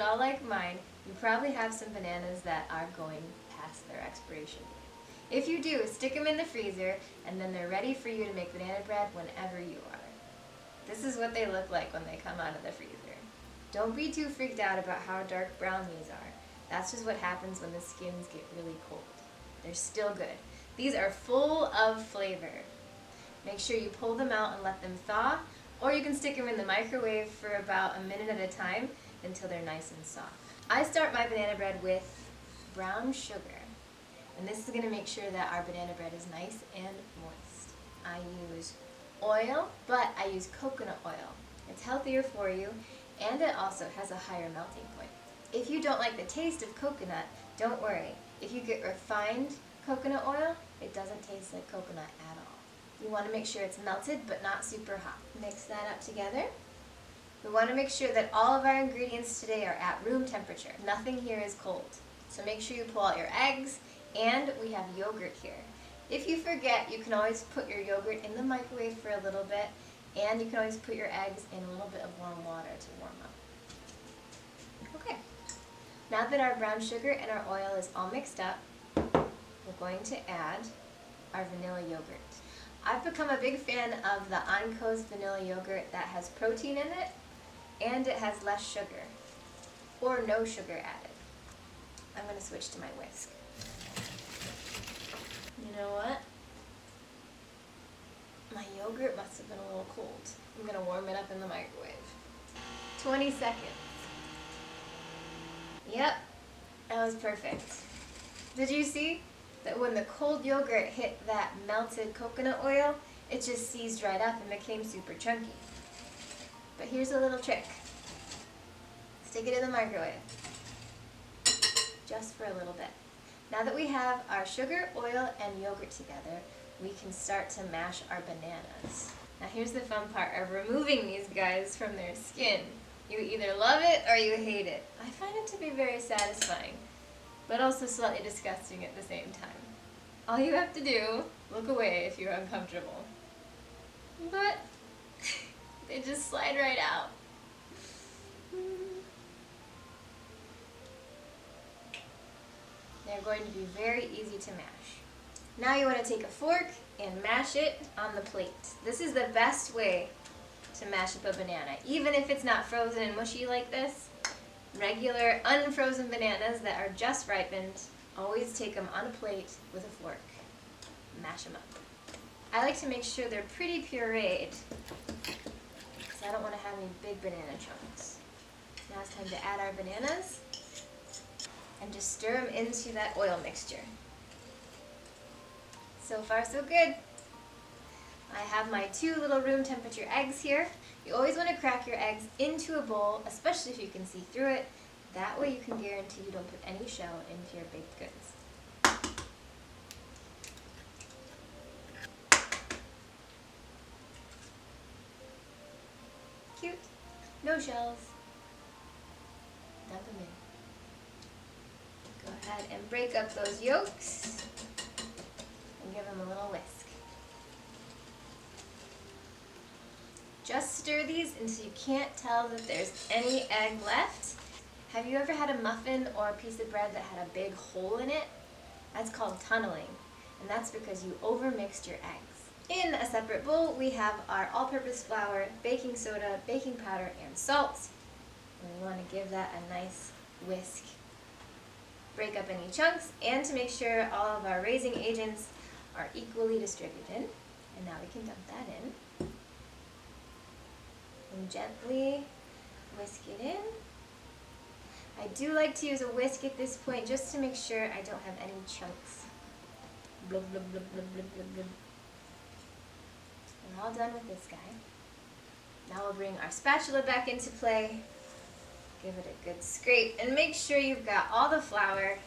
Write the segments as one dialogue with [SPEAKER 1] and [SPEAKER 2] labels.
[SPEAKER 1] at all like mine, you probably have some bananas that are going past their expiration date. If you do, stick them in the freezer, and then they're ready for you to make banana bread whenever you are. This is what they look like when they come out of the freezer. Don't be too freaked out about how dark brown these are. That's just what happens when the skins get really cold. They're still good. These are full of flavor. Make sure you pull them out and let them thaw, or you can stick them in the microwave for about a minute at a time until they're nice and soft. I start my banana bread with brown sugar, and this is going to make sure that our banana bread is nice and moist. I use oil, but I use coconut oil. It's healthier for you, and it also has a higher melting point. If you don't like the taste of coconut, don't worry. If you get refined coconut oil, it doesn't taste like coconut at all. You want to make sure it's melted but not super hot. Mix that up together. We want to make sure that all of our ingredients today are at room temperature. Nothing here is cold. So make sure you pull out your eggs, and we have yogurt here. If you forget, you can always put your yogurt in the microwave for a little bit, and you can always put your eggs in a little bit of warm water to warm up. Okay. Now that our brown sugar and our oil is all mixed up, we're going to add our vanilla yogurt. I've become a big fan of the Anco's vanilla yogurt that has protein in it, and it has less sugar, or no sugar added. I'm going to switch to my whisk. You know what? My yogurt must have been a little cold. I'm going to warm it up in the microwave. 20 seconds. Yep, that was perfect. Did you see that when the cold yogurt hit that melted coconut oil, it just seized right up and became super chunky? But here's a little trick. Stick it in the microwave, just for a little bit. Now that we have our sugar, oil, and yogurt together, we can start to mash our bananas. Now here's the fun part of removing these guys from their skin. You either love it or you hate it. I find it to be very satisfying, but also slightly disgusting at the same time. All you have to do, look away if you're uncomfortable. But they just slide right out. They're going to be very easy to mash. Now you want to take a fork and mash it on the plate. This is the best way to mash up a banana. Even if it's not frozen and mushy like this, regular unfrozen bananas that are just ripened, always take them on a plate with a fork. Mash them up. I like to make sure they're pretty pureed, because I don't want to have any big banana chunks. Now it's time to add our bananas and just stir them into that oil mixture. So far so good. I have my 2 little room temperature eggs here. You always want to crack your eggs into a bowl, especially if you can see through it. That way you can guarantee you don't put any shell into your baked goods. Cute. No shells. Dump them in. Go ahead and break up those yolks and give them a little whisk. Just stir these until you can't tell that there's any egg left. Have you ever had a muffin or a piece of bread that had a big hole in it? That's called tunneling, and that's because you overmixed your eggs. In a separate bowl, we have our all-purpose flour, baking soda, baking powder, and salt. And we want to give that a nice whisk. Break up any chunks, and to make sure all of our raising agents are equally distributed. And now we can dump that in. And gently whisk it in. I do like to use a whisk at this point just to make sure I don't have any chunks. Blub, blub, blub, blub, blub, blub, blub. We're all done with this guy. Now we'll bring our spatula back into play. Give it a good scrape and make sure you've got all the flour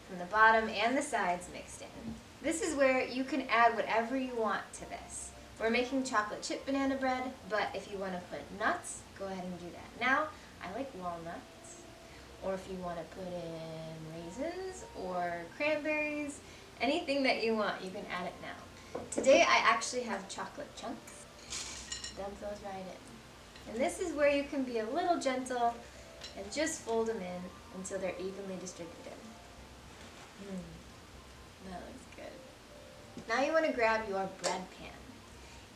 [SPEAKER 1] from the bottom and the sides mixed in. This is where you can add whatever you want to this. We're making chocolate chip banana bread, but if you want to put nuts, go ahead and do that. Now, I like walnuts, or if you want to put in raisins or cranberries, anything that you want, you can add it now. Today I actually have chocolate chunks. Dump those right in. And this is where you can be a little gentle And just fold them in until they're evenly distributed. That looks good. Now you want to grab your bread pan.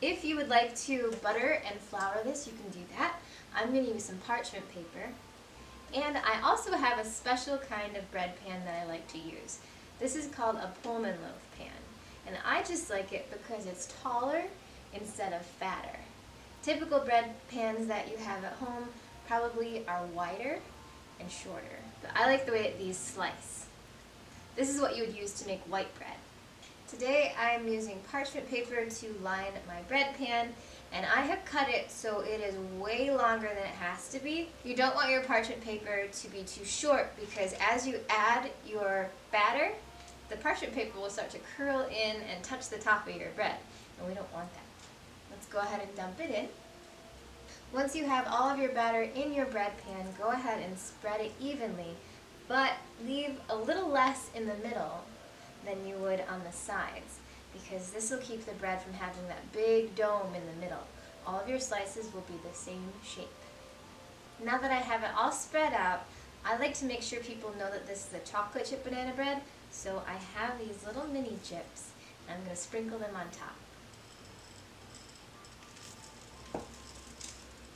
[SPEAKER 1] If you would like to butter and flour this, you can do that. I'm going to use some parchment paper. And I also have a special kind of bread pan that I like to use. This is called a Pullman loaf pan. And I just like it because it's taller instead of fatter. Typical bread pans that you have at home probably are wider and shorter. But I like the way that these slice. This is what you would use to make white bread. Today I'm using parchment paper to line my bread pan, and I have cut it so it is way longer than it has to be. You don't want your parchment paper to be too short because as you add your batter, the parchment paper will start to curl in and touch the top of your bread, and we don't want that. Let's go ahead and dump it in. Once you have all of your batter in your bread pan, go ahead and spread it evenly, but leave a little less in the middle than you would on the sides, because this will keep the bread from having that big dome in the middle. All of your slices will be the same shape. Now that I have it all spread out, I like to make sure people know that this is a chocolate chip banana bread, so I have these little mini chips, and I'm going to sprinkle them on top.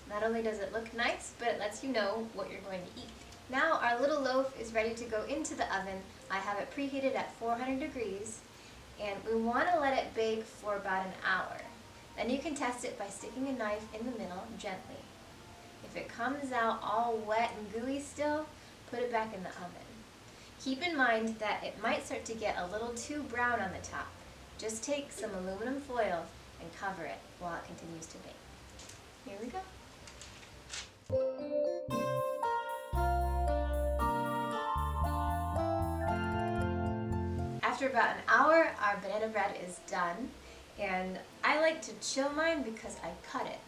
[SPEAKER 1] Not only does it look nice, but it lets you know what you're going to eat. Now our little loaf is ready to go into the oven. I have it preheated at 400 degrees, and we want to let it bake for about an hour. Then you can test it by sticking a knife in the middle gently. If it comes out all wet and gooey still, put it back in the oven. Keep in mind that it might start to get a little too brown on the top. Just take some aluminum foil and cover it while it continues to bake. Here we go. After about an hour, our banana bread is done, and I like to chill mine because I cut it.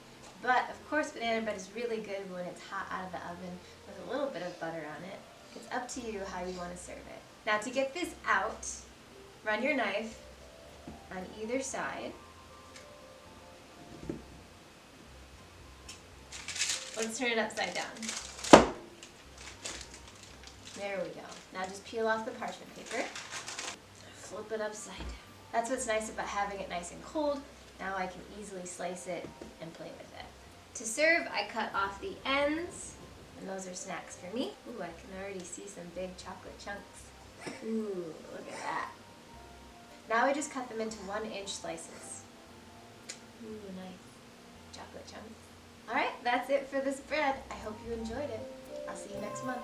[SPEAKER 1] But of course banana bread is really good when it's hot out of the oven with a little bit of butter on it. It's up to you how you want to serve it. Now to get this out, run your knife on either side. Let's turn it upside down. There we go. Now just peel off the parchment paper. Flip it upside down. That's what's nice about having it nice and cold. Now I can easily slice it and play with it. To serve, I cut off the ends, and those are snacks for me. Ooh, I can already see some big chocolate chunks. Ooh, look at that. Now I just cut them into 1-inch slices. Ooh, nice chocolate chunks. Alright, that's it for this bread. I hope you enjoyed it. I'll see you next month.